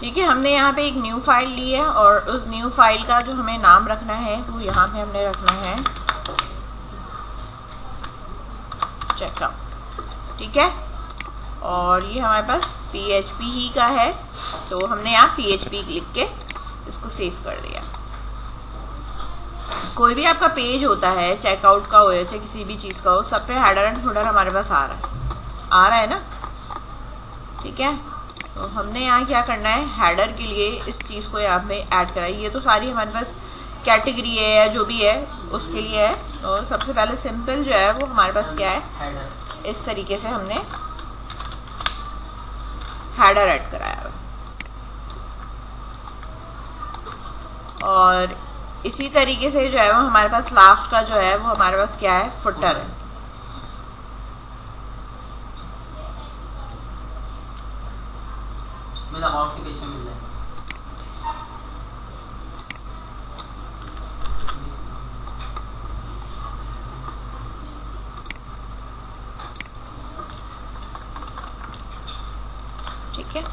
ठीक है, हमने यहाँ पे एक न्यू फाइल ली है और उस न्यू फाइल का जो हमें नाम रखना है वो यहाँ पे हमने रखना है चेकआउट। ठीक है, और ये हमारे पास PHP ही का है, तो हमने यहाँ PHP लिख के इसको सेव कर दिया। कोई भी आपका पेज होता है, चेकआउट का हो या चाहे किसी भी चीज़ का हो, सब पे हेडर एंड फुटर हमारे पास आ रहा है ना। ठीक है, तो हमने यहाँ क्या करना है, हेडर के लिए इस चीज़ को यहाँ पे ऐड करा है। ये तो सारी हमारे पास कैटेगरी है या जो भी है उसके लिए है। तो सबसे पहले सिंपल जो है वो हमारे पास क्या है, इस तरीके से हमने हेडर ऐड कराया है। और इसी तरीके से जो है वो हमारे पास लास्ट का जो है वो हमारे पास क्या है, फुटर है। अबाउट के पेज में मिल जाएगा। ठीक है,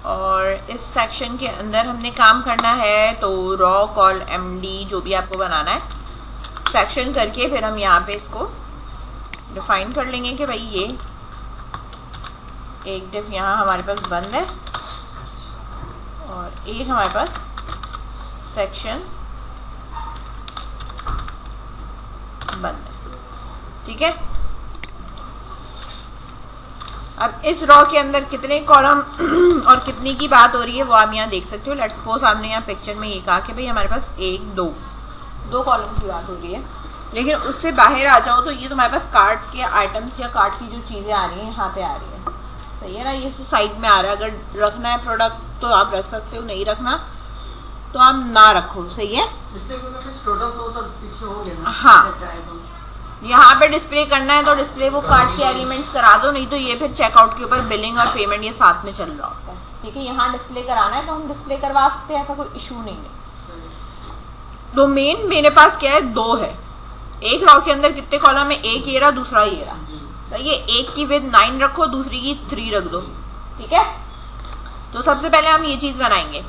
और इस सेक्शन के अंदर हमने काम करना है, तो रॉ कॉल MD जो भी आपको बनाना है सेक्शन करके फिर हम यहाँ पे इसको डिफाइन कर लेंगे कि भाई ये एक डिफ यहाँ हमारे पास बंद है और एक हमारे पास सेक्शन बंद है। ठीक है, अब इस रॉ के अंदर कितने कॉलम और कितनी की बात हो रही है वो आप यहाँ देख सकते हो। लेट्स सपोज हमने यहाँ पिक्चर में ये कहा कि भाई हमारे पास दो कॉलम की बात हो रही है, लेकिन उससे बाहर आ जाओ तो ये तो हमारे पास कार्ट के आइटम्स या कार्ट की जो चीज़ें आ रही हैं यहाँ पे आ रही है। सही है ना, ये तो साइड में आ रहा है। अगर रखना है प्रोडक्ट तो आप रख सकते हो, नहीं रखना तो आप ना रखो। सही है, हाँ, यहाँ पे डिस्प्ले करना है तो डिस्प्ले वो कार्ड के एलिमेंट्स करा दो, नहीं तो ये फिर चेकआउट के ऊपर बिलिंग और पेमेंट ये साथ में चल रहा होता है। ठीक है, यहाँ डिस्प्ले कराना है तो हम डिस्प्ले करवा सकते हैं, ऐसा कोई इशू नहीं है। तो मेरे पास क्या है, 2 है। एक रॉ के अंदर कितने कॉलम है, एक ये रहा, दूसरा ये रहा। तो ये एक की विद 9 रखो, दूसरी की 3 रख दो। ठीक है, तो सबसे पहले हम ये चीज बनाएंगे।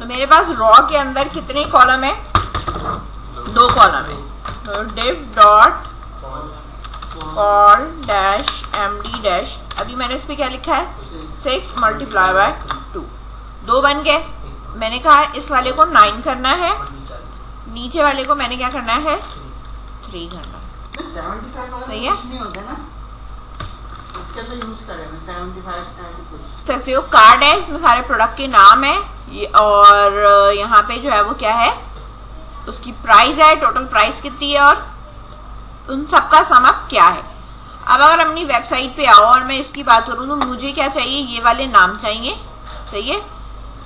तो मेरे पास रॉ के अंदर कितने कॉलम है, 2 कॉलम है। तो div dot call dash MD dash, अभी मैंने इस पे क्या लिखा है, 6 मल्टीप्लाई बाय 2, 2 बन गए। मैंने कहा इस वाले को 9 करना है, नीचे वाले को मैंने क्या करना है, 3 करना है। सही है, सकते हो कार्ड है, इसमें सारे प्रोडक्ट के नाम है और यहाँ पे जो है वो क्या है, उसकी प्राइस है, टोटल प्राइस कितनी है और उन सबका सम अप क्या है। अब अगर अपनी वेबसाइट पे आओ और मैं इसकी बात करूँ तो मुझे क्या चाहिए, ये वाले नाम चाहिए। सही है,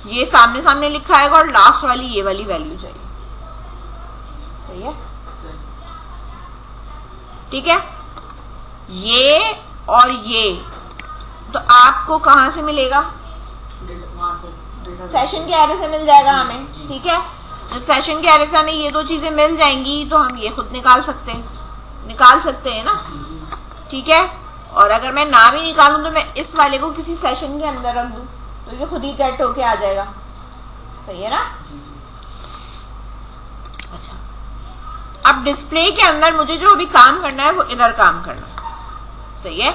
ये सामने सामने लिखा है और लास्ट वाली ये वाली वैल्यू चाहिए। सही है, ठीक है, ये और ये तो आपको कहाँ से मिलेगा, सेशन के एरे से मिल जाएगा हमें। ठीक है, जब सेशन के एरे से हमें ये 2 चीजें मिल जाएंगी तो हम ये खुद निकाल सकते हैं ना। ठीक है, और अगर मैं ना भी निकालूं तो मैं इस वाले को किसी सेशन के अंदर रख दूं तो ये खुद ही कट होके आ जाएगा। सही है ना। अच्छा, अब डिस्प्ले के अंदर मुझे जो अभी काम करना है वो इधर काम करना है। सही है,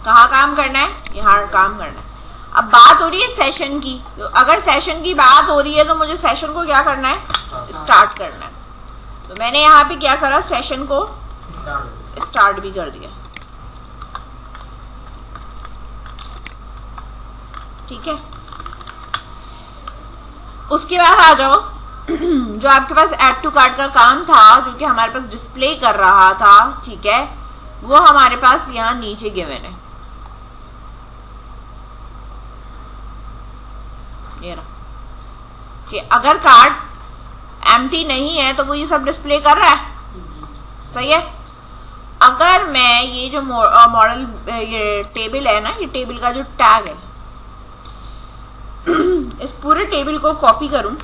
कहाँ काम करना है, यहाँ काम करना है। अब बात हो रही है सेशन की, तो अगर सेशन की बात हो रही है तो मुझे सेशन को क्या करना है, स्टार्ट करना है। तो मैंने यहाँ पे क्या करा, सेशन को स्टार्ट भी कर दिया। ठीक है, उसके बाद आ जाओ जो आपके पास ऐड टू कार्ट का काम था, जो कि हमारे पास डिस्प्ले कर रहा था। ठीक है, वो हमारे पास यहाँ नीचे गिवन है, ये रहा कि अगर कार्ड एम्प्टी नहीं है तो वो ये सब डिस्प्ले कर रहा है। सही है, अगर मैं ये जो मॉडल ये टेबल है ना, ये टेबल का जो टैग है इस पूरे टेबल को कॉपी करूं।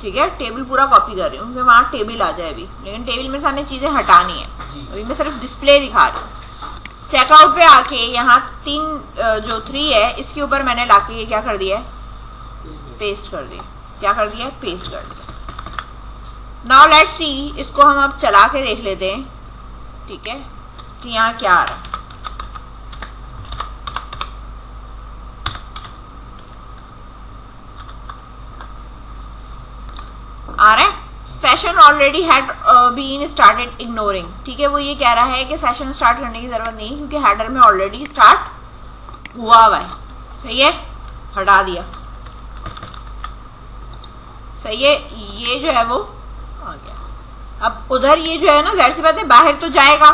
ठीक है, टेबल पूरा कॉपी कर रही हूँ, फिर वहां टेबल आ जाए अभी, लेकिन टेबल में से हमें चीजें हटानी है। अभी मैं सिर्फ डिस्प्ले दिखा रही हूँ। चेकआउट पे आके यहाँ 3 जो 3 है इसके ऊपर मैंने लाके ये क्या कर दिया है, पेस्ट कर दिया। क्या कर दिया, पेस्ट कर दिया। नाउ लेट्स सी, इसको हम अब चला के देख लेते हैं, ठीक है, कि यहाँ क्या आ रहा है। आ रहा है, session already had been started ignoring, ठीक है। वो ये कह रहा है कि सेशन स्टार्ट करने की जरूरत नहीं क्योंकि हेडर में ऑलरेडी स्टार्ट हुआ है। सही है, हटा दिया। सही है, ये जो है वो आ गया। अब उधर ये जो है ना, जाहिर सी बात है बाहर तो जाएगा,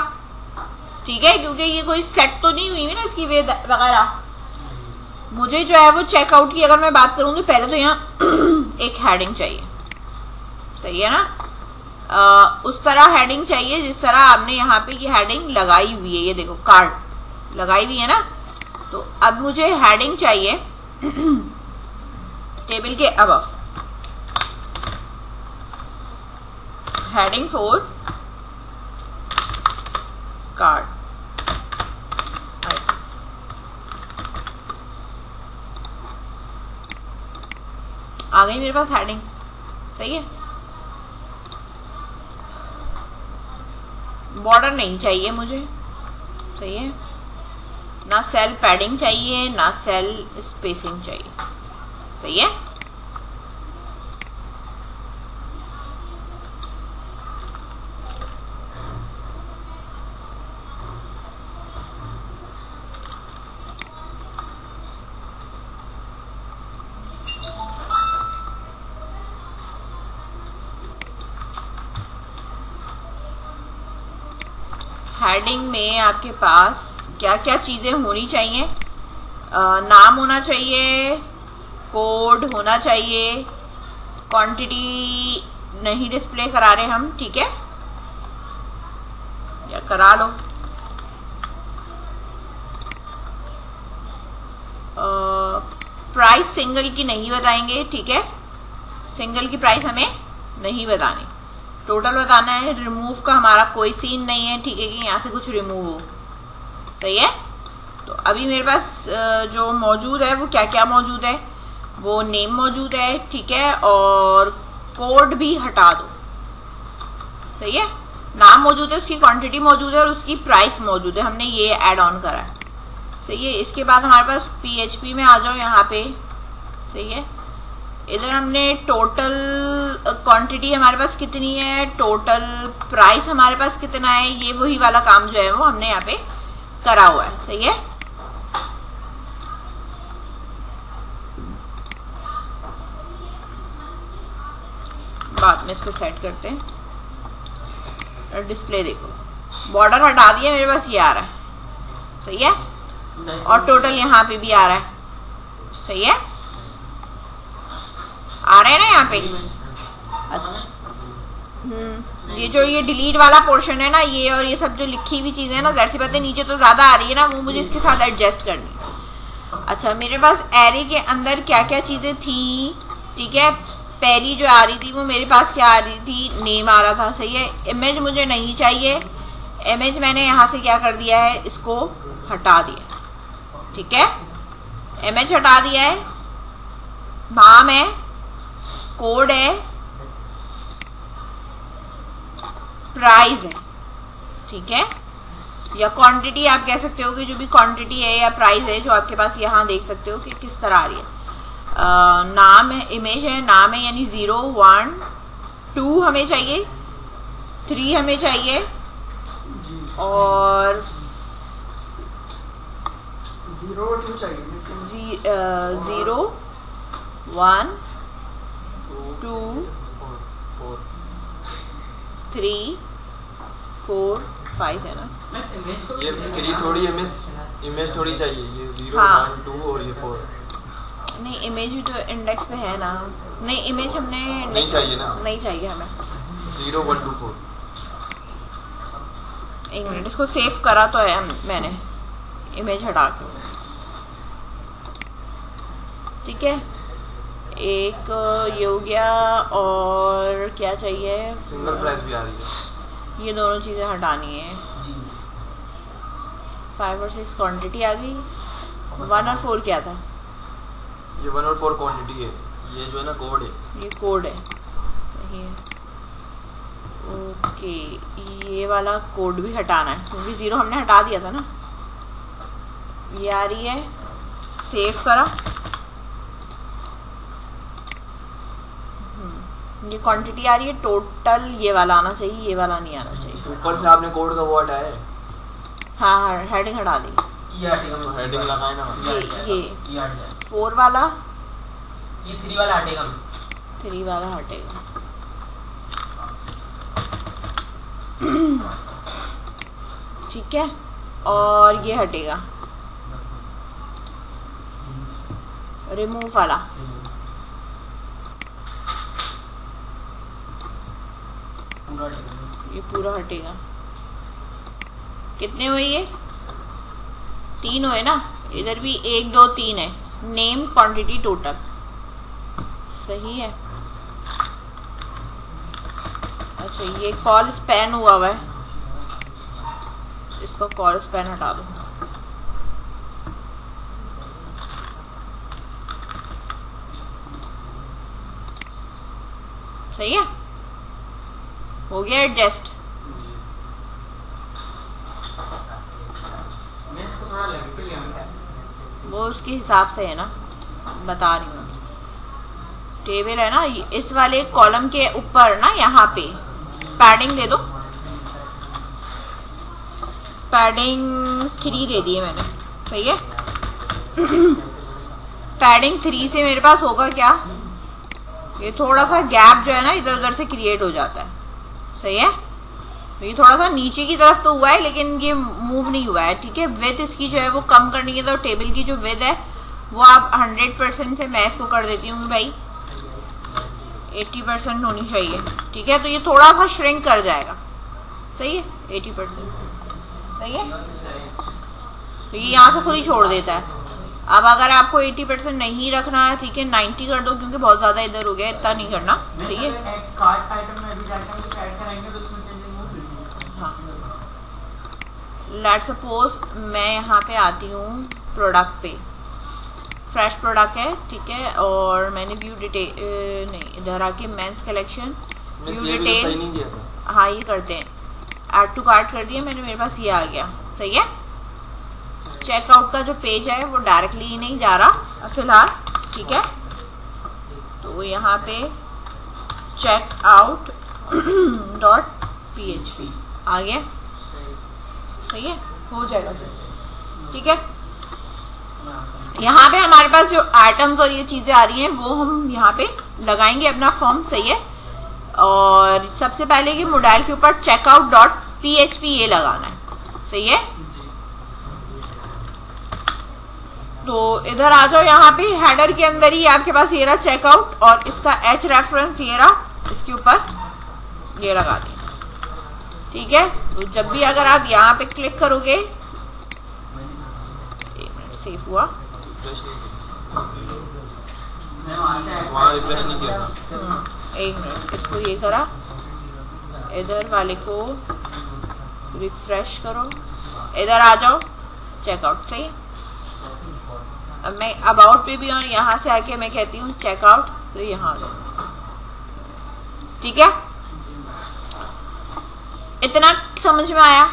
ठीक है, क्योंकि ये कोई सेट तो नहीं हुई है ना इसकी वे वगैरह। मुझे जो है वो चेकआउट की अगर मैं बात करूँ तो पहले तो यहाँ एक हेडिंग चाहिए। सही है ना, उस तरह हेडिंग चाहिए जिस तरह आपने यहाँ पे ये हेडिंग लगाई हुई है। ये देखो कार्ड लगाई हुई है ना, तो अब मुझे हेडिंग चाहिए टेबल के अबव, हेडिंग 4 कार्ड आ गई मेरे पास हेडिंग। सही है, बॉर्डर नहीं चाहिए मुझे। सही है ना, सेल पैडिंग चाहिए ना सेल स्पेसिंग चाहिए। सही है, हेडिंग में आपके पास क्या क्या चीज़ें होनी चाहिए, नाम होना चाहिए, कोड होना चाहिए, क्वांटिटी नहीं डिस्प्ले करा रहे हम, ठीक है, या करा लो। प्राइस सिंगल की नहीं बताएंगे, ठीक है, सिंगल की प्राइस हमें नहीं बतानी, टोटल बताना है। रिमूव का हमारा कोई सीन नहीं है, ठीक है, कि यहाँ से कुछ रिमूव हो। सही है, तो अभी मेरे पास जो मौजूद है वो क्या क्या मौजूद है, वो नेम मौजूद है, ठीक है, और कोड भी हटा दो। सही है, नाम मौजूद है, उसकी क्वांटिटी मौजूद है और उसकी प्राइस मौजूद है, हमने ये ऐड ऑन करा है। सही है, इसके बाद हमारे पास PHP में आ जाओ यहाँ पे। सही है, इधर हमने टोटल क्वांटिटी हमारे पास कितनी है, टोटल प्राइस हमारे पास कितना है, ये वही वाला काम जो है वो हमने यहाँ पे करा हुआ है। सही है, बाद में इसको सेट करते हैं। डिस्प्ले देखो, बॉर्डर हटा दिया, मेरे पास ये आ रहा है। सही है, और टोटल यहाँ पे भी आ रहा है। सही है, आ रहे हैं ना यहाँ पे। अच्छा, ये जो ये डिलीट वाला पोर्शन है ना, ये और ये सब जो लिखी हुई चीजें है ना, जाहिर सी बात है नीचे तो ज्यादा आ रही है ना, वो मुझे इसके साथ एडजस्ट करनी है। अच्छा, मेरे पास एरे के अंदर क्या क्या चीजें थी, ठीक है, पहली जो आ रही थी वो मेरे पास क्या आ रही थी, नेम आ रहा था। सही है, इमेज मुझे नहीं चाहिए, इमेज मैंने यहाँ से क्या कर दिया है, इसको हटा दिया। ठीक है, इमेज हटा दिया है, नाम है, कोड है, प्राइस है, ठीक है, या क्वांटिटी आप कह सकते हो कि जो भी क्वांटिटी है या प्राइस है जो आपके पास यहाँ देख सकते हो कि किस तरह आ रही है। नाम है, इमेज है, नाम है, यानी 0 1 2 हमें चाहिए, 3 हमें चाहिए, और 0 2 चाहिए, 0 1 2 3 4 5 है ना, ये 3 थोड़ी इमेज थोड़ी चाहिए, ये 0 हाँ। 1 2 और ये 4 नहीं, इमेज भी तो इंडेक्स पे है ना। नहीं, इमेज हमने नहीं चाहिए ना, नहीं चाहिए हमें। 0 1 2 4। एक मिनट, इसको सेव करा तो है मैंने, इमेज हटा के। ठीक है, एक ये हो गया, और क्या चाहिए, सिंगल प्राइस भी आ रही है, ये दोनों चीज़ें हटानी है। 5 और 6 क्वांटिटी आ गई, 1 और 4 क्या था? ये 1 और 4 क्वांटिटी है, ये जो है ना कोड है, ये कोड है, सही है। ओके, ये वाला कोड भी हटाना है क्योंकि 0 हमने हटा दिया था ना। ये आ रही है, सेव करा। ये क्वांटिटी आ रही है, टोटल ये वाला आना चाहिए, ये वाला नहीं आना चाहिए। ऊपर से आपने कोड का वो हटाया है? हाँ, हेडिंग हटा दी। ये हटेगा, तो हेडिंग लगाए ना। ये हट जाए, 4 वाला, ये 3 वाला हटेगा। 3 वाला हटेगा। ठीक है, और ये हटेगा, रिमूव वाला। पूरा हटेगा। ये पूरा हटेगा। कितने हुए ये? 3 हुए ना, इधर भी 1 2 3 है। नेम, क्वांटिटी, टोटल, सही है। अच्छा, ये कॉल स्पैन हुआ है, इसको कॉल स्पैन हटा दो। सही है, हो गया एडजस्ट। मैं इसको थोड़ा लेफ्ट पे ले आऊंगा। वो उसके हिसाब से है ना, बता रही हूँ। टेबल है ना, इस वाले कॉलम के ऊपर ना, यहाँ पे पैडिंग दे दो। पैडिंग 3 दे दी है मैंने, सही है। पैडिंग 3 से मेरे पास होगा क्या, ये थोड़ा सा गैप जो है ना इधर उधर से क्रिएट हो जाता है, सही है। तो ये थोड़ा सा नीचे की तरफ तो हुआ है लेकिन ये मूव नहीं हुआ है, ठीक है। विड्थ इसकी जो है वो कम करनी है, तो टेबल की जो विड्थ है वो आप 100% से मैं इसको कर देती हूँ भाई 80% होनी चाहिए, ठीक है। तो ये थोड़ा सा श्रिंक कर जाएगा, सही है, 80%, सही है। तो ये यहाँ से खुद ही छोड़ देता है। अब अगर आपको 80% नहीं रखना है, ठीक है, 90 कर दो क्योंकि बहुत ज़्यादा इधर हो गया, इतना नहीं करना, ठीक है। कार्ड आइटम में अभी जाके हम कुछ ऐड कराएंगे तो उसमें चेंज होगी। हाँ, लेट सपोज मैं यहाँ पे आती हूँ प्रोडक्ट पे, फ्रेश प्रोडक्ट है, ठीक है, और मैंने व्यू डिटेल नहीं, इधर आके मेंस कलेक्शन, व्यू डिटेल, सही नहीं किया था। हाँ ये करते हैं, ऐड टू कार्ट कर दिया मैंने, मेरे पास ये आ गया, सही है। चेकआउट का जो पेज है वो डायरेक्टली नहीं जा रहा फिलहाल, ठीक है। तो यहाँ पे checkout डॉट php आ गया, सही है, हो जाएगा जो, ठीक है। यहाँ पे हमारे पास जो आइटम्स और ये चीजें आ रही हैं वो हम यहाँ पे लगाएंगे अपना फॉर्म, सही है। और सबसे पहले कि मोडाइल के ऊपर checkout डॉट php ये लगाना है, सही है। तो इधर आ जाओ, यहाँ पे हेडर के अंदर ही आपके पास ये रहा चेकआउट और इसका h रेफरेंस ये रहा, इसके ऊपर ये लगा दिया, ठीक है। तो जब भी अगर आप यहाँ पे क्लिक करोगे, एक मिनट, सेव हुआ, वहाँ रिफ्रेश नहीं किया था। एक मिनट, इसको ये करा, इधर वाले को रिफ्रेश करो, इधर आ जाओ चेकआउट, सही है। अब मैं अबाउट पे भी और यहाँ से आके मैं कहती हूँ चेकआउट, तो यहाँ आ जाओ, ठीक है। इतना समझ में आया,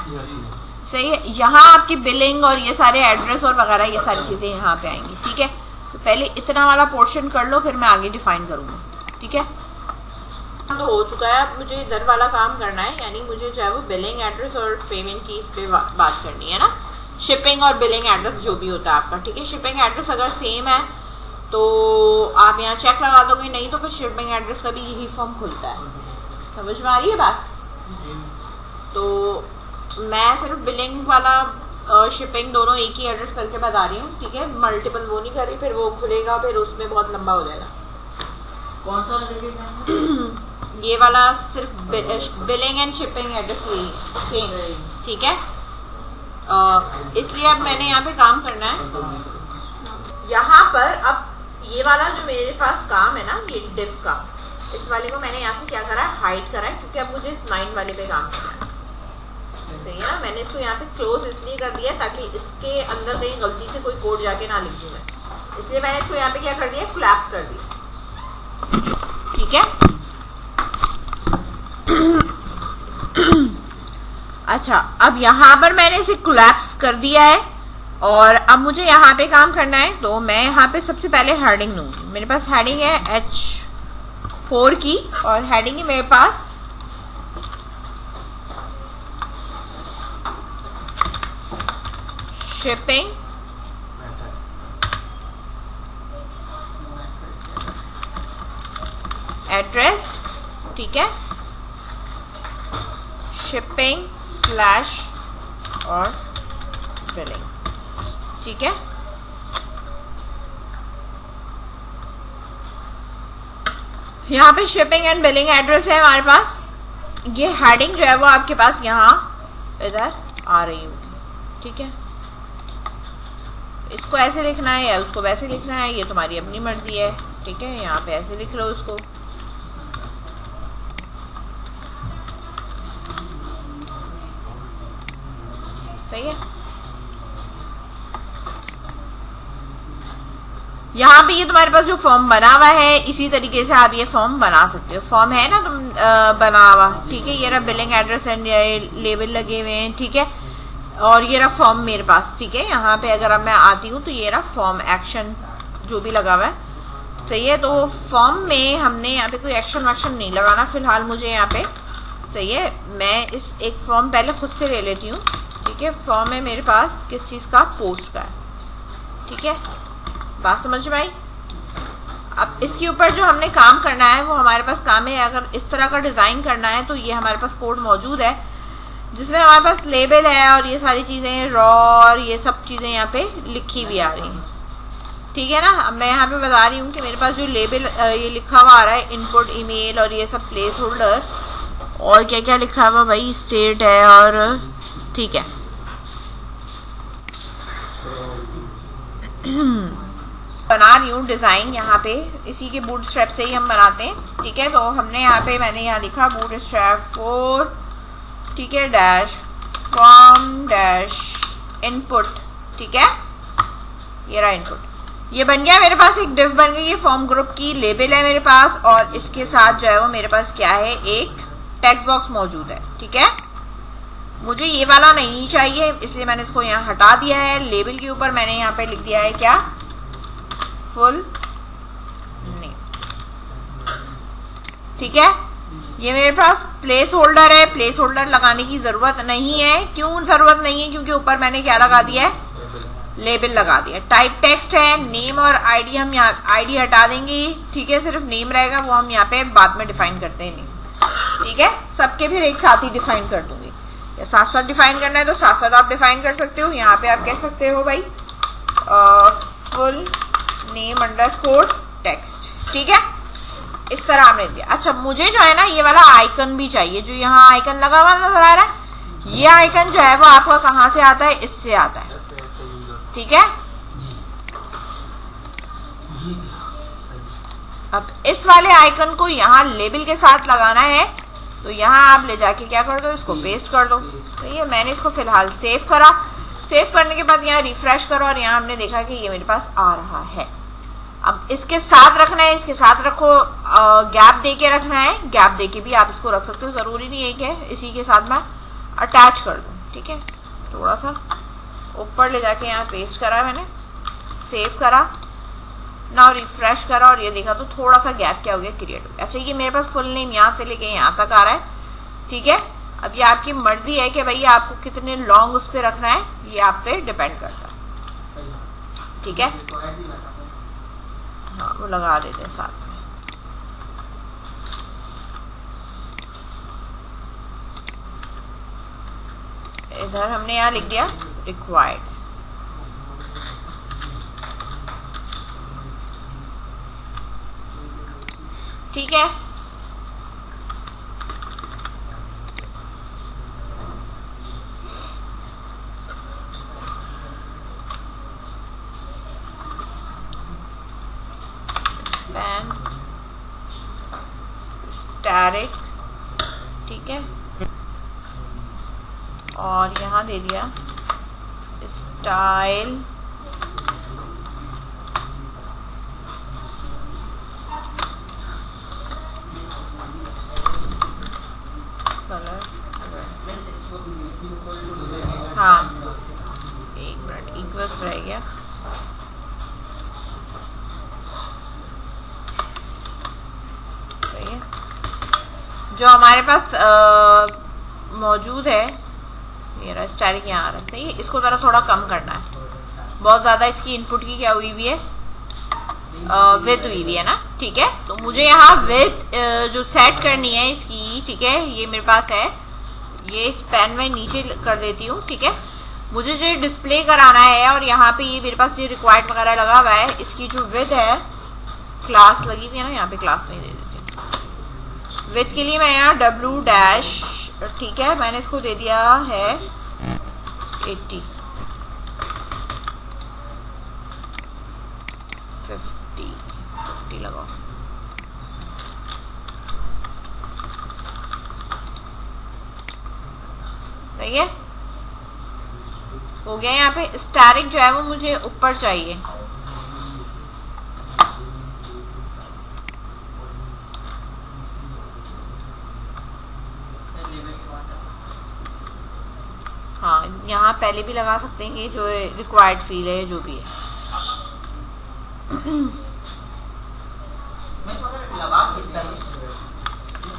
सही है। यहाँ आपकी बिलिंग और ये सारे एड्रेस और वगैरह ये सारी चीजें यहाँ पे आएंगी, ठीक है। तो पहले इतना वाला पोर्शन कर लो, फिर मैं आगे डिफाइन करूंगा, ठीक है। तो हो चुका है, अब मुझे इधर वाला काम करना है, यानी मुझे जो है वो बिलिंग एड्रेस और पेमेंट की इस पे बात करनी है ना, शिपिंग और बिलिंग एड्रेस जो भी होता है आपका, ठीक है। शिपिंग एड्रेस अगर सेम है तो आप यहाँ चेक लगा दोगे, नहीं तो फिर शिपिंग एड्रेस का भी यही फॉर्म खुलता है, समझ में आ रही है बात। तो मैं सिर्फ बिलिंग वाला शिपिंग दोनों एक ही एड्रेस करके बता रही हूँ, ठीक है, मल्टीपल वो नहीं कर रही, फिर वो खुलेगा, फिर उसमें बहुत लंबा हो जाएगा। कौन सा लगे? ये वाला सिर्फ बिलिंग एंड शिपिंग एड्रेस यही सेम, ठीक है। इसलिए अब मैंने यहाँ पे काम करना है यहाँ पर। अब ये वाला जो मेरे पास काम है ना, ये डिफ का, इस वाले को मैंने यहाँ से क्या करा है, हाइड करा है, क्योंकि अब मुझे इस 9 वाले पे काम करना है, सही है ना। मैंने इसको यहाँ पे क्लोज इसलिए कर दिया ताकि इसके अंदर कहीं गलती से कोई कोड जाके ना लिख दूँ मैं, इसलिए मैंने इसको यहाँ पे क्या कर दिया, कोलैप्स कर दिया। ठीक है। अच्छा, अब यहाँ पर मैंने इसे कोलैप्स कर दिया है और अब मुझे यहाँ पे काम करना है। तो मैं यहाँ पे सबसे पहले हेडिंग लूँगी। मेरे पास हेडिंग है H4 की और हेडिंग है मेरे पास शिपिंग एड्रेस, ठीक है, शिपिंग स्लैश और बिलिंग, ठीक है। यहाँ पे शिपिंग एंड बिलिंग एड्रेस है हमारे पास। ये हेडिंग जो है वो आपके पास यहाँ इधर आ रही होगी, ठीक है। इसको ऐसे लिखना है या उसको वैसे लिखना है, ये तुम्हारी अपनी मर्जी है, ठीक है। यहाँ पे ऐसे लिख लो उसको, सही है। यहाँ पे ये तुम्हारे पास जो फॉर्म बना हुआ है, इसी तरीके से आप ये फॉर्म बना सकते हो। फॉर्म है ना तुम बना हुआ, ठीक है। ये रहा बिलिंग एड्रेस एंड लेबल लगे हुए हैं, ठीक है। और ये रहा फॉर्म मेरे पास, ठीक है। यहाँ पे अगर अब मैं आती हूँ तो ये रहा फॉर्म एक्शन जो भी लगा हुआ है, सही है। तो फॉर्म में हमने यहाँ पे कोई एक्शन वैक्शन नहीं लगाना फिलहाल मुझे यहाँ पे, सही है। मैं इस एक फॉर्म पहले खुद से ले लेती हूँ, ठीक है। फॉर्म है मेरे पास किस चीज़ का, पोस्ट का है, ठीक है। बात समझ में आई। अब इसके ऊपर जो हमने काम करना है वो हमारे पास काम है, अगर इस तरह का डिज़ाइन करना है तो ये हमारे पास कोड मौजूद है जिसमें हमारे पास लेबल है और ये सारी चीज़ें रॉ और ये सब चीज़ें यहाँ पे लिखी भी आ रही हैं, ठीक है ना। अब मैं यहाँ पे बता रही हूँ कि मेरे पास जो लेबल ये लिखा हुआ आ रहा है, इनपुट ईमेल और ये सब प्लेस होल्डर और क्या क्या लिखा हुआ भाई, स्टेट है और ठीक है। बना रही हूँ डिज़ाइन यहाँ पे, इसी के बूटस्ट्रैप से ही हम बनाते हैं, ठीक है। तो हमने यहाँ पे मैंने यहाँ लिखा बूटस्ट्रैप 4, ठीक है, डैश फॉर्म डैश इनपुट, ठीक है। ये रहा इनपुट, ये बन गया मेरे पास, एक डिव बन गई। ये फॉर्म ग्रुप की लेबल है मेरे पास और इसके साथ जो है वो मेरे पास क्या है, एक टेक्स्ट बॉक्स मौजूद है, ठीक है। मुझे ये वाला नहीं चाहिए इसलिए मैंने इसको यहाँ हटा दिया है। लेबल के ऊपर मैंने यहाँ पे लिख दिया है क्या, फुल नेम, ठीक है। ये मेरे पास प्लेस होल्डर है, प्लेस होल्डर लगाने की जरूरत नहीं है। क्यों जरूरत नहीं है, क्योंकि ऊपर मैंने क्या लगा दिया है, लेबल लगा दिया। टाइप टेक्स्ट है, नेम और आईडी हम यहाँ आईडी हटा देंगे, ठीक है। सिर्फ नेम रहेगा, वो हम यहाँ पे बाद में डिफाइन करते हैं, नेम, ठीक है। सबके फिर एक साथ ही डिफाइन कर दूंगी, या साथ साथ डिफाइन करना है तो साथ साथ आप डिफाइन कर सकते हो। यहाँ पे आप कह सकते हो भाई फुल नेम अंडरस्कोर टेक्स्ट, ठीक है। इस तरह हमने दिया। अच्छा, मुझे जो है ना ये वाला आइकन भी चाहिए, जो यहाँ आइकन लगा हुआ नजर आ रहा है। ये आइकन जो है वो आपका कहाँ से आता है, इससे आता है, ठीक है। अब इस वाले आइकन को यहाँ लेबल के साथ लगाना है, तो यहाँ आप ले जाके क्या कर दो, इसको पेस्ट कर दो। तो ये मैंने इसको फिलहाल सेव करा। सेव करने के बाद यहाँ रिफ्रेश करो और यहाँ हमने देखा कि ये मेरे पास आ रहा है। अब इसके साथ रखना है, इसके साथ रखो, गैप दे के रखना है। गैप दे के भी आप इसको रख सकते हो, जरूरी नहीं है कि इसी के साथ मैं अटैच कर दूँ, ठीक है। थोड़ा सा ऊपर ले जाके यहाँ पेस्ट करा मैंने, सेव करा ना, रिफ्रेश करा और ये देखा तो थोड़ा सा गैप क्या हो गया, क्रिएट हो गया। अच्छा, ये मेरे पास फुल नेम यहाँ से लेके यहाँ तक आ रहा है, ठीक है। अब ये आपकी मर्जी है कि भैया आपको कितने लॉन्ग उस पर रखना है, ये आप पे डिपेंड करता है, ठीक है। हाँ, वो लगा देते हैं साथ में। इधर हमने यहाँ लिख दिया रिक्वायर्ड, ठीक है। पैन स्टैटिक, ठीक है। और यहाँ दे दिया स्टाइल कलर। हाँ एक मिनट, इक्वल्स रह गया। सही है, जो हमारे पास मौजूद है मेरा स्टाइलिंग यहाँ आ रहा है। सही है, इसको ज़रा थोड़ा कम करना है, बहुत ज़्यादा इसकी इनपुट की क्या हुई हुई है, विथ हुई हुई है ना। ठीक है, तो मुझे यहाँ विथ जो सेट करनी है इसकी, ठीक है, ये मेरे पास है, ये इस पेन में नीचे कर देती हूँ। ठीक है, मुझे जो डिस्प्ले कराना है और यहाँ पे ये मेरे पास ये रिक्वायर्ड वगैरह लगा हुआ है, इसकी जो विथ है, क्लास लगी हुई है ना, यहाँ पे क्लास में दे देती हूँ। विथ के लिए मैं यहाँ W डैश, ठीक है, मैंने इसको दे दिया है 80, 50 लगाओ। सही है, हो गया। यहाँ पे स्टैरिक जो है वो मुझे ऊपर चाहिए। हाँ, यहाँ पहले भी लगा सकते हैं, जो रिक्वायर्ड फील है जो भी है।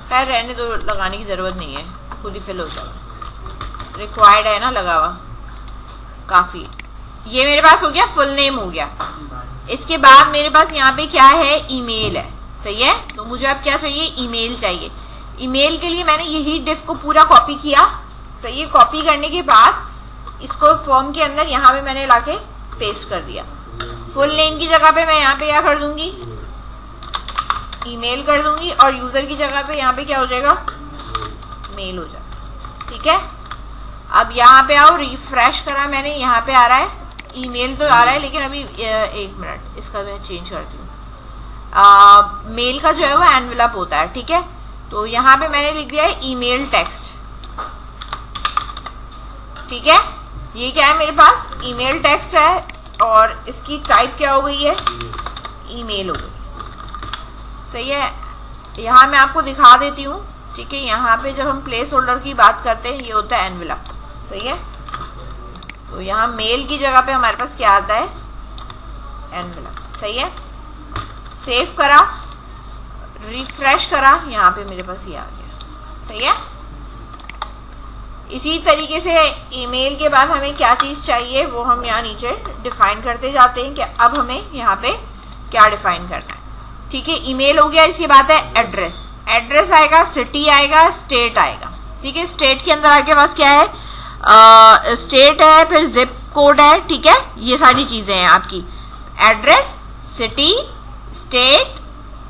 खैर रहने दो, लगाने की जरूरत नहीं है, खुद ही फिल हो जाएगा। रिक्वायर्ड है ना लगा हुआ, काफी। ये मेरे पास हो गया, फुल नेम हो गया। इसके बाद मेरे पास यहाँ पे क्या है, ईमेल है। सही है, तो मुझे अब क्या चाहिए, ईमेल चाहिए। ईमेल के लिए मैंने यही डिफ को पूरा कॉपी किया। सही है, कॉपी करने के बाद इसको फॉर्म के अंदर यहाँ पे मैंने लाके पेस्ट कर दिया। फुल नेम की जगह पे मैं यहाँ पे क्या कर दूंगी, ईमेल कर दूंगी, और यूजर की जगह पे यहाँ पे क्या हो जाएगा, मेल हो जाएगा। ठीक है, अब यहाँ पे आओ, रिफ्रेश करा मैंने, यहाँ पे आ रहा है ईमेल तो आ रहा है, लेकिन अभी एक मिनट इसका मैं चेंज करती हूँ। मेल का जो है वो एनवेलप होता है। ठीक है, तो यहाँ पे मैंने लिख दिया है ईमेल टेक्स्ट। ठीक है, ये क्या है मेरे पास, ईमेल टेक्स्ट है, और इसकी टाइप क्या हो गई है, ईमेल हो गई। सही है, यहाँ मैं आपको दिखा देती हूँ। ठीक है, यहाँ पे जब हम प्लेस होल्डर की बात करते हैं, ये होता है एनवेलप। सही है, तो यहाँ मेल की जगह पे हमारे पास क्या आता है, एनवेलप। सही है, सेव करा, रिफ्रेश करा, यहाँ पे मेरे पास ये आ गया। सही है, इसी तरीके से ईमेल के बाद हमें क्या चीज़ चाहिए वो हम यहाँ नीचे डिफाइन करते जाते हैं कि अब हमें यहाँ पे क्या डिफाइन करना है। ठीक है, ईमेल हो गया। इसके बाद है एड्रेस। एड्रेस आएगा, सिटी आएगा, स्टेट आएगा। ठीक है, स्टेट के अंदर आपके पास क्या है, स्टेट है, फिर जिप कोड है। ठीक है, ये सारी चीज़ें हैं आपकी, एड्रेस, सिटी, स्टेट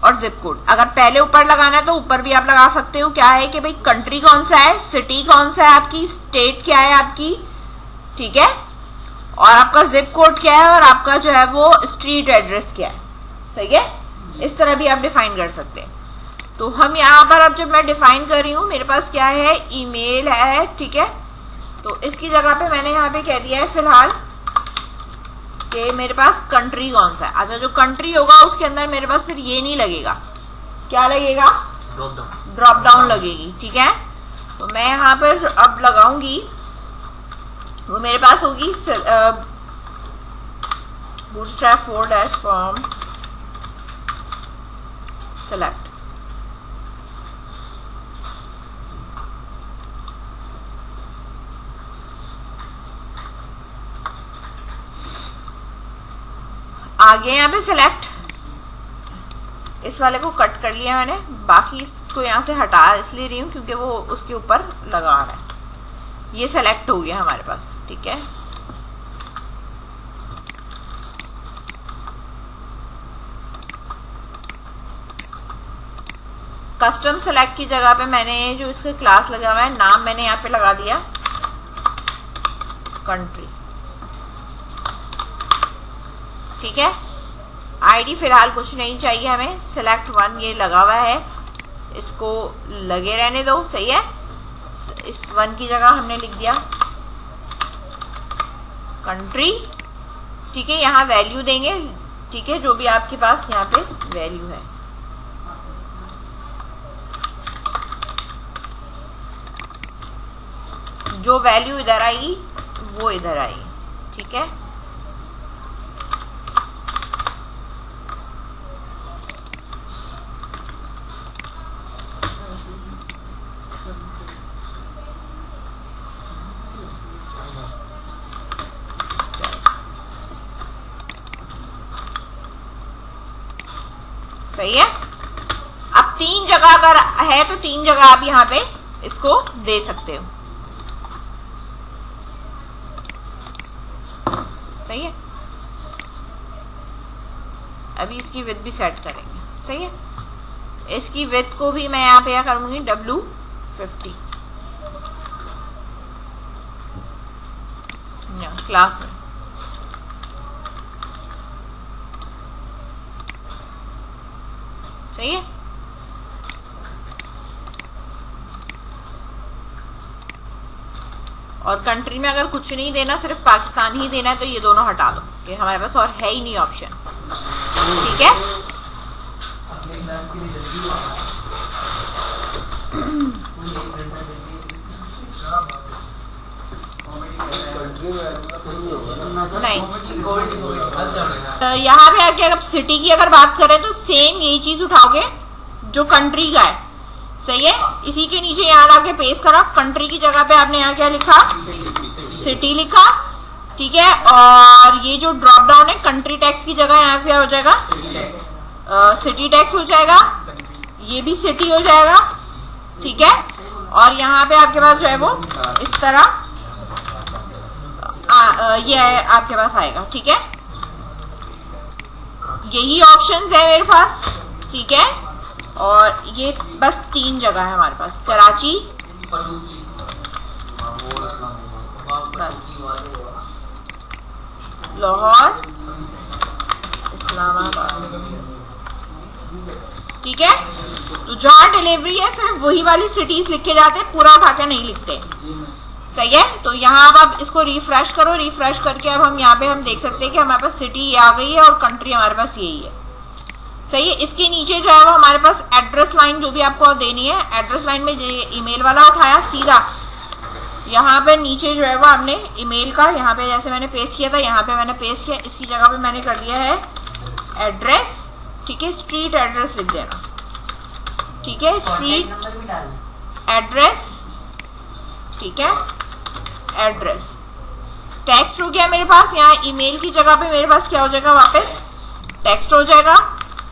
और जिप कोड। अगर पहले ऊपर लगाना है तो ऊपर भी आप लगा सकते हो। क्या है कि भाई कंट्री कौन सा है, सिटी कौन सा है आपकी, स्टेट क्या है आपकी, ठीक है, और आपका जिप कोड क्या है, और आपका जो है वो स्ट्रीट एड्रेस क्या है। सही है, इस तरह भी आप डिफाइन कर सकते हैं। तो हम यहाँ पर अब जब मैं डिफाइन कर रही हूँ, मेरे पास क्या है, ईमेल है। ठीक है, तो इसकी जगह पे मैंने यहाँ पे कह दिया है फिलहाल कि मेरे पास कंट्री कौन सा है। अच्छा, जो कंट्री होगा उसके अंदर मेरे पास फिर ये नहीं लगेगा, क्या लगेगा, ड्रॉप डाउन लगेगी। ठीक है, तो मैं यहाँ पर अब लगाऊंगी, वो मेरे पास होगी बूटस्ट्रैप 4- फ्रॉम सेलेक्ट। आगे यहाँ पे सिलेक्ट, इस वाले को कट कर लिया मैंने, बाकी इसको यहाँ से हटा इसलिए रही हूँ क्योंकि वो उसके ऊपर लगा रहा है। ये सेलेक्ट हो गया हमारे पास। ठीक है, कस्टम सेलेक्ट की जगह पे मैंने जो इसका क्लास लगा हुआ है, नाम मैंने यहाँ पे लगा दिया कंट्री। ठीक है, आईडी फिलहाल कुछ नहीं चाहिए हमें, सिलेक्ट 1 ये लगा हुआ है, इसको लगे रहने दो। सही है, इस 1 की जगह हमने लिख दिया कंट्री, ठीक है, यहाँ वैल्यू देंगे, ठीक है, जो भी आपके पास यहाँ पे वैल्यू है। जो वैल्यू इधर आएगी वो इधर आएगी, ठीक है। सही है। अब 3 जगह अगर है तो 3 जगह आप यहाँ पे इसको दे सकते हो, सही है। अभी इसकी विड्थ भी सेट करेंगे, सही है। इसकी विड्थ को भी मैं यहाँ पे क्या करूंगी, W50 क्लास में, सही है। और कंट्री में अगर कुछ नहीं देना, सिर्फ पाकिस्तान ही देना है, तो ये दोनों हटा दो, कि हमारे पास और है ही नहीं ऑप्शन, ठीक है। नहीं, यहाँ पे आके अगर सिटी की अगर बात करें तो सेम यही चीज उठाओगे जो कंट्री का है, सही है। इसी के नीचे यहाँ लाके पेस्ट करा, कंट्री की जगह पे आपने यहाँ क्या लिखा, सिटी लिखा, ठीक है। और ये जो ड्रॉप डाउन है कंट्री टैक्स की जगह यहाँ पे हो जाएगा सिटी टैक्स हो जाएगा, ये भी सिटी हो जाएगा, ठीक है। और यहाँ पे आपके पास जो है वो इस तरह ये आपके पास आएगा, ठीक है। यही ऑप्शंस है मेरे पास, ठीक है। और ये बस 3 जगह है हमारे पास, कराची, बस लाहौर, इस्लामाबाद, ठीक है। तो जहाँ डिलीवरी है सिर्फ वही वाली सिटीज लिखे जाते हैं, पूरा उठा के नहीं लिखते, सही है। तो यहाँ अब आप इसको रिफ्रेश करो, रिफ्रेश करके अब हम यहाँ पे हम देख सकते हैं कि हमारे पास सिटी ये आ गई है और कंट्री हमारे पास यही है, सही है। इसके नीचे जो है वो हमारे पास एड्रेस लाइन जो भी आपको देनी है, एड्रेस लाइन में ईमेल वाला उठाया, सीधा यहाँ पे नीचे जो है वो आपने ईमेल का यहाँ पे जैसे मैंने पेस्ट किया था, यहाँ पे मैंने पेस्ट किया, इसकी जगह पे मैंने कर दिया है एड्रेस, ठीक है। स्ट्रीट एड्रेस लिख देना, ठीक है, स्ट्रीट एड्रेस, ठीक है, एड्रेस। टेक्स्ट हो गया मेरे पास, यहाँ ईमेल की जगह पे मेरे पास क्या हो जाएगा, वापस टेक्स्ट हो जाएगा।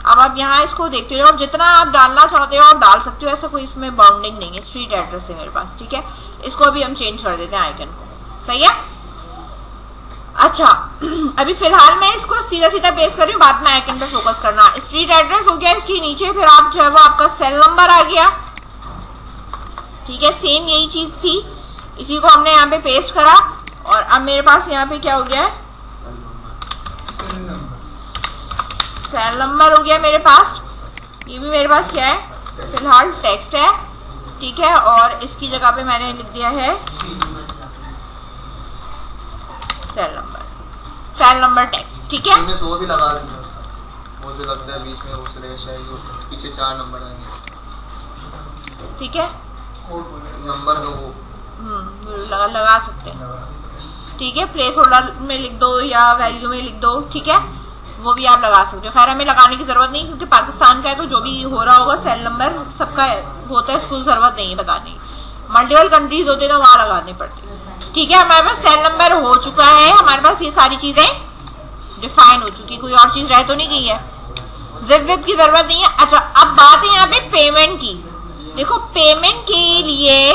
अब आप यहाँ इसको देखते हो, जितना आप डालना चाहते हो आप डाल सकते हो, ऐसा कोई इसमें बाउंडिंग नहीं है। स्ट्रीट एड्रेस है मेरे पास, ठीक है। इसको अभी हम चेंज कर देते हैं आइकन को, सही है। अच्छा अभी फिलहाल मैं इसको सीधा सीधा पेस्ट कर रही हूँ, बाद में आइकन पे फोकस करना। स्ट्रीट एड्रेस हो गया, इसके नीचे फिर आप जो है वो आपका सेल नंबर आ गया, ठीक है। सेम यही चीज थी, इसी को हमने यहाँ पे पेस्ट करा। और अब मेरे पास यहाँ पे क्या हो गया है, सेल नंबर हो गया मेरे पास। ये भी मेरे पास क्या है, फिलहाल टेक्स्ट है, ठीक है। और इसकी जगह पे मैंने लिख दिया है सेल नंबर टेक्स्ट, ठीक है। इसमें वो भी लगा देंगे, वो जो लगता है बीच में वो स्लैश है, जो पीछे 4 नंबर आएंगे, ठीक है। नंबर का वो लगा सकते हैं, ठीक है। प्लेस होल्डर में लिख दो या वैल्यू में लिख दो, ठीक है, वो भी आप लगा सकते हो। खैर हमें लगाने की जरूरत नहीं, क्योंकि पाकिस्तान का है तो जो भी हो रहा होगा सेल नंबर सबका होता है, इसको जरूरत नहीं है बताने। मल्टीपल कंट्रीज होते तो वहां लगाने पड़ते, ठीक है। हमारे पास सेल नंबर हो चुका है, हमारे पास ये सारी चीजें डिफाइन हो चुकी, कोई और चीज रह तो नहीं गई है, जिप विप की जरूरत नहीं है। अच्छा अब बात है यहाँ पे पेमेंट की। देखो पेमेंट के लिए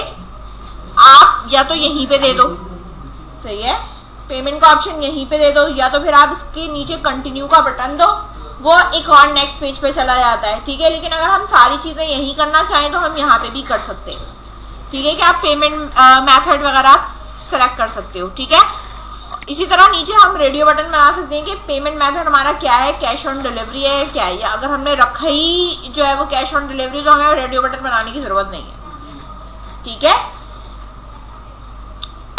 आप या तो यहीं पे दे दो, सही है, पेमेंट का ऑप्शन यहीं पे दे दो, या तो फिर आप इसके नीचे कंटिन्यू का बटन दो, वो एक और नेक्स्ट पेज पे चला जाता है, ठीक है। लेकिन अगर हम सारी चीजें यहीं करना चाहें तो हम यहाँ पे भी कर सकते हैं, ठीक है, कि आप पेमेंट मेथड वगैरह सेलेक्ट कर सकते हो, ठीक है। इसी तरह नीचे हम रेडियो बटन बना सकते हैं कि पेमेंट मेथड हमारा क्या है, कैश ऑन डिलीवरी है क्या है, या अगर हमने रखा ही जो है वो कैश ऑन डिलीवरी, तो हमें रेडियो बटन बनाने की जरूरत नहीं है, ठीक है।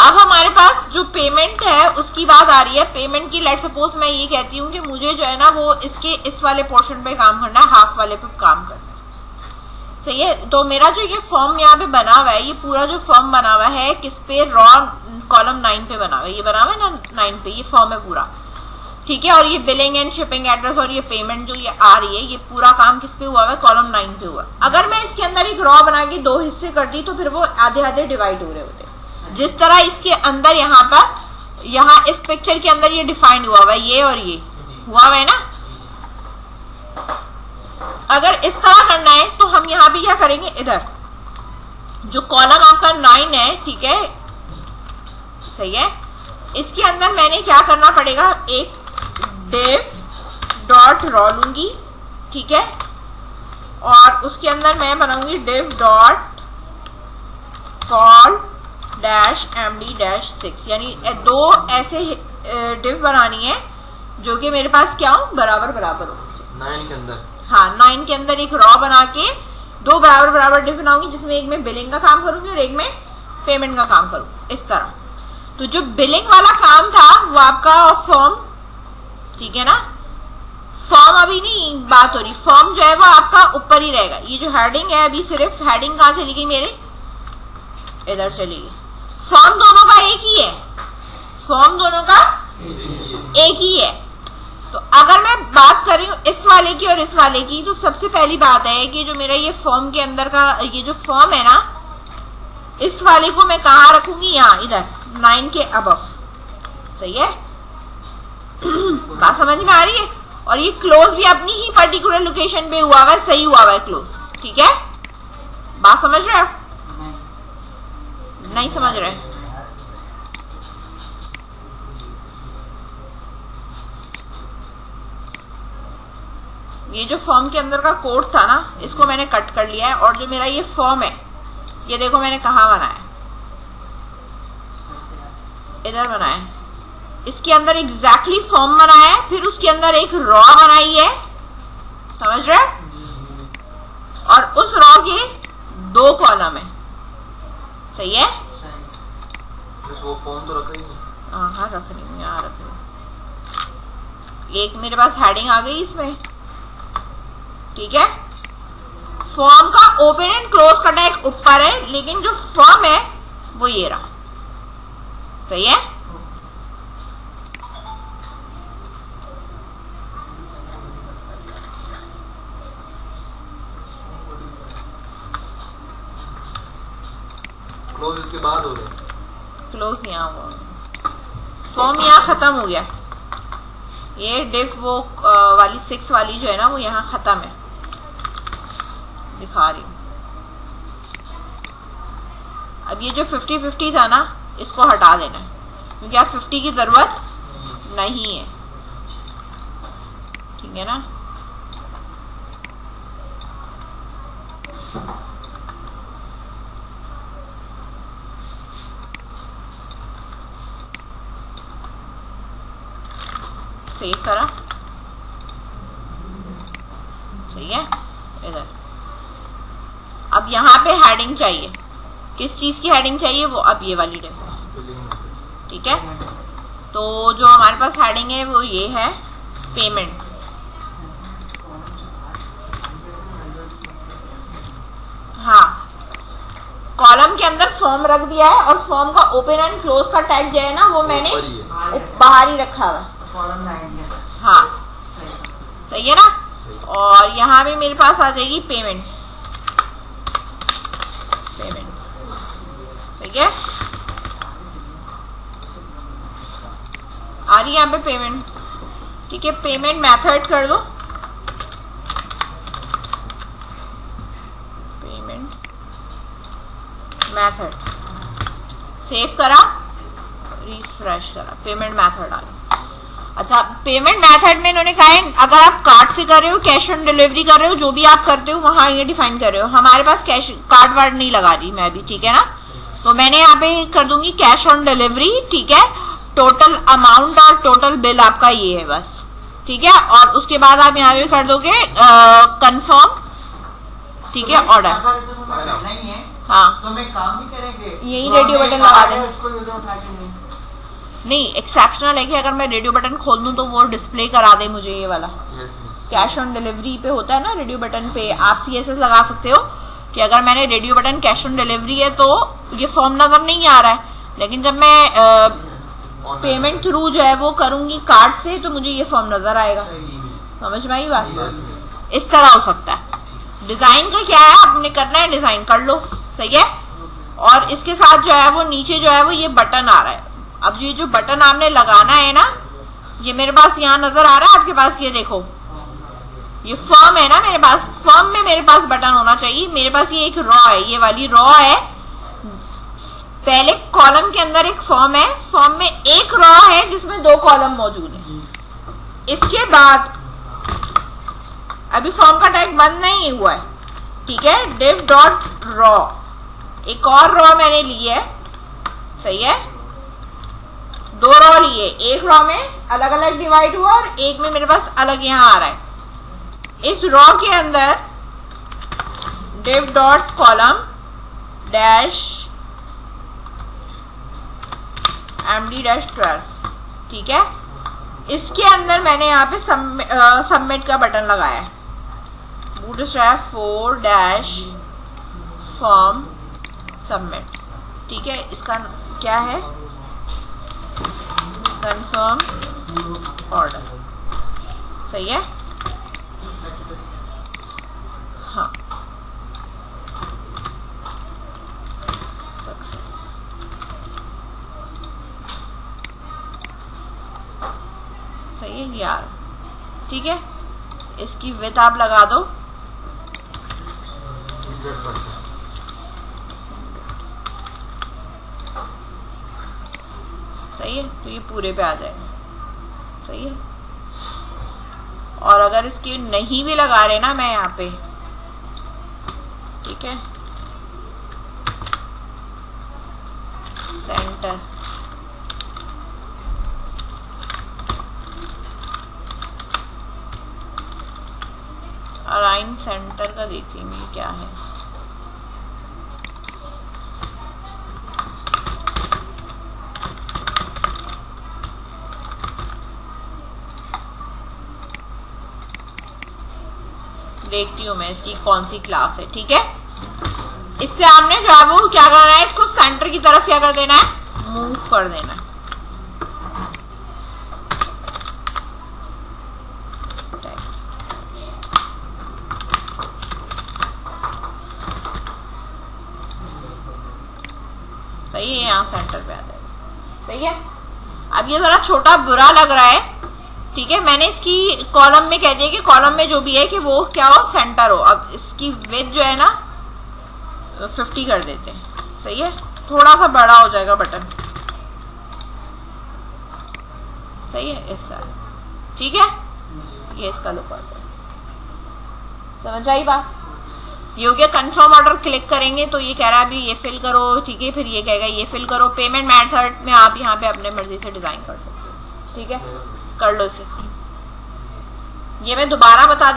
अब हमारे पास जो पेमेंट है उसकी बात आ रही है। पेमेंट की लेट सपोज मैं ये कहती हूँ कि मुझे जो है ना वो इसके इस वाले पोर्शन पे काम करना है, हाफ वाले पे काम करना है, सही है। तो मेरा जो ये फॉर्म यहाँ पे बना हुआ है, ये पूरा जो फॉर्म बना हुआ है किस पे, रॉ कॉलम 9 पे बना हुआ है, ये बना हुआ है ना 9 पे, ये फॉर्म है पूरा, ठीक है। और ये बिलिंग एंड शिपिंग एड्रेस और ये पेमेंट जो ये आ रही है, ये पूरा काम किस पे हुआ है, कॉलम 9 पे हुआ है। अगर मैं इसके अंदर एक रॉ बना के 2 हिस्से करती तो फिर वो आधे आधे डिवाइड हो रहे होते। जिस तरह इसके अंदर यहाँ पर, यहाँ इस पिक्चर के अंदर ये डिफाइंड हुआ हुआ है, ये और ये हुआ हुआ है ना। अगर इस तरह करना है तो हम यहाँ भी क्या करेंगे, इधर जो कॉलम आपका 9 है, ठीक है, सही है, इसके अंदर मैंने क्या करना पड़ेगा, एक div डॉट रॉ लूंगी, ठीक है, और उसके अंदर मैं बनाऊंगी div dot call dash md dash 6, यानी 2 ऐसे div बनानी है जो कि मेरे पास क्या हो, बराबर बराबर हो 9 के अंदर। हाँ, 9 के अंदर एक रॉ बना के 2 बराबर बराबर div बनाऊंगी, जिसमें एक में बिलिंग का काम करूंगी और एक में पेमेंट का काम करूंगी, इस तरह। तो जो बिलिंग वाला काम था वो आपका फॉर्म, ठीक है ना, फॉर्म अभी नहीं बात हो रही, फॉर्म जो है वो आपका ऊपर ही रहेगा। ये जो हेडिंग है, अभी सिर्फ हेडिंग कहाँ चली गई मेरे, इधर चली गई। फॉर्म दोनों का एक ही है, फॉर्म दोनों का एक ही है। तो अगर मैं बात कर रही हूँ इस वाले की और इस वाले की, तो सबसे पहली बात है कि जो मेरा ये फॉर्म के अंदर का ये जो फॉर्म है ना, इस वाले को मैं कहाँ रखूंगी, यहाँ इधर 9 के अबव, सही है। बात समझ में आ रही है। और ये क्लोज भी अपनी ही पर्टिकुलर लोकेशन पे हुआ हुआ है, सही हुआ हुआ है क्लोज, ठीक है। बात समझ रहे हो, नहीं समझ रहे? ये जो फॉर्म के अंदर का कोड था ना, इसको मैंने कट कर लिया है, और जो मेरा ये फॉर्म है, ये देखो मैंने कहाँ बनाया, इधर बनाया है। इसके अंदर एग्जैक्टली फॉर्म बनाया है, फिर उसके अंदर एक रॉ बनाई है, समझ रहे? और उस रॉ के 2 कॉलम है, सही है। वो फॉर्म तो रखा ही नहीं। हाँ रख रही हूँ, यहाँ रख रही हूँ। एक मेरे पास हेडिंग आ गई इसमें, ठीक है। फॉर्म का ओपन एंड क्लोज का टैग ऊपर है, लेकिन जो फॉर्म है वो ये रहा, सही है। क्लोज इसके बाद हो गया, क्लोज यहाँ हुआ, फॉर्म यहाँ खत्म हो गया। ये डिफ वो वाली 6 वाली जो है ना, वो यहाँ खत्म है, दिखा रही हूँ। अब ये जो 50-50 था ना, इसको हटा देना है, क्योंकि आप 50 की जरूरत नहीं है, ठीक है ना। सेव करा, सही है। इधर अब यहाँ पे हेडिंग चाहिए, किस चीज की हेडिंग चाहिए, वो अब ये वाली डिफ है, ठीक है। तो जो हमारे पास हेडिंग है वो ये है, पेमेंट। हाँ, कॉलम के अंदर फॉर्म रख दिया है, और फॉर्म का ओपन एंड क्लोज का टैग जो है ना, वो मैंने बाहर ही रखा हुआ है, हाँ, सही है ना। और यहाँ पे मेरे पास आ जाएगी पेमेंट, सही है, आ रही है यहाँ पे पेमेंट, ठीक है। पेमेंट मेथड कर दो, पेमेंट मेथड, सेव करा, रिफ्रेश करा, पेमेंट मेथड आ गया। अच्छा, पेमेंट मेथड में इन्होंने कहा है अगर आप कार्ड से कर रहे हो, कैश ऑन डिलीवरी कर रहे हो, जो भी आप करते हो वहां ये डिफाइन कर रहे हो। हमारे पास कैश कार्ड वार्ड नहीं लगा रही मैं भी, ठीक है ना। तो मैंने यहाँ पे कर दूंगी कैश ऑन डिलीवरी, ठीक है। टोटल अमाउंट और टोटल बिल आपका ये है बस, ठीक है। और उसके बाद आप यहाँ पे कर दोगे कंफर्म, ठीक है, ऑर्डर। हाँ तो मैं काम भी करेंगे यही तो रेडियो हमें बटन लगा कार्ड है, दें। उसको यूजर उठा के नहीं नहीं, एक्सेप्शनल है कि अगर मैं रेडियो बटन खोल दूं तो वो डिस्प्ले करा दे मुझे ये वाला। Yes miss. Cash on delivery पे होता है ना, रेडियो बटन पे आप CSS लगा सकते हो कि अगर मैंने radio button cash on delivery है तो ये फॉर्म नजर नहीं आ रहा है, लेकिन जब मैं पेमेंट थ्रू जो है वो करूंगी कार्ड से तो मुझे ये फॉर्म नजर आएगा। समझ में आई बात? इस तरह हो सकता है। डिजाइन का क्या है, आपने करना है डिजाइन कर लो, सही है। और इसके साथ जो है वो नीचे जो है वो ये बटन आ रहा है। अब ये जो बटन आपने लगाना है ना, ये मेरे पास यहाँ नजर आ रहा है, आपके पास ये देखो ये फॉर्म है ना, मेरे पास फॉर्म में मेरे पास बटन होना चाहिए। मेरे पास ये एक रॉ है, ये वाली रॉ है। पहले कॉलम के अंदर एक फॉर्म है, फॉर्म में एक रॉ है जिसमें 2 कॉलम मौजूद है। इसके बाद अभी फॉर्म का टैग बंद नहीं हुआ है, ठीक है। div डॉट रॉ, एक और रॉ मैंने ली है, सही है। 2 रॉ लिए, एक रॉ में अलग अलग डिवाइड हुआ और एक में मेरे पास अलग यहाँ आ रहा है। इस रॉ के अंदर div dot column dash md-12, ठीक है। इसके अंदर मैंने यहाँ पे सबमिट का बटन लगाया है, बूटस्ट्रैप 4 डैश फॉर्म सबमिट, ठीक है। इसका क्या है, कंफर्म ऑर्डर, सही है। हाँ सक्सेस, सही है यार, ठीक है। इसकी विड्थ आप लगा दो, सही है, तो ये पूरे पे आ जाएगा, सही है। और अगर इसकी नहीं भी लगा रहे ना मैं यहाँ पे, ठीक है, सेंटर, अलाइन सेंटर का देखेंगे क्या है। देखती हूँ मैं इसकी कौन सी क्लास है, ठीक है। इससे आपने जो है वो क्या करना है, इसको सेंटर की तरफ क्या कर देना है, मूव कर देना है। सही है, यहाँ सेंटर पे आ जाएगा, सही है। अब ये जरा छोटा बुरा लग रहा है, ठीक है। मैंने इसकी कॉलम में कह दिया कि कॉलम में जो भी है कि वो क्या हो, सेंटर हो। अब इसकी विड्थ जो है ना 50 कर देते हैं, सही है। थोड़ा सा बड़ा हो जाएगा बटन, सही है, इस तरह, ठीक है। ये इसका लुक आता है, समझ आई बात। ये हो गया। कंफर्म ऑर्डर क्लिक करेंगे तो ये कह रहा है अभी ये फिल करो, ठीक है। फिर ये कहेगा ये फिल करो। पेमेंट मेथड में आप यहाँ पे अपने मर्जी से डिजाइन कर सकते हो, ठीक है। कर लो इसे। ये मैं दोबारा बता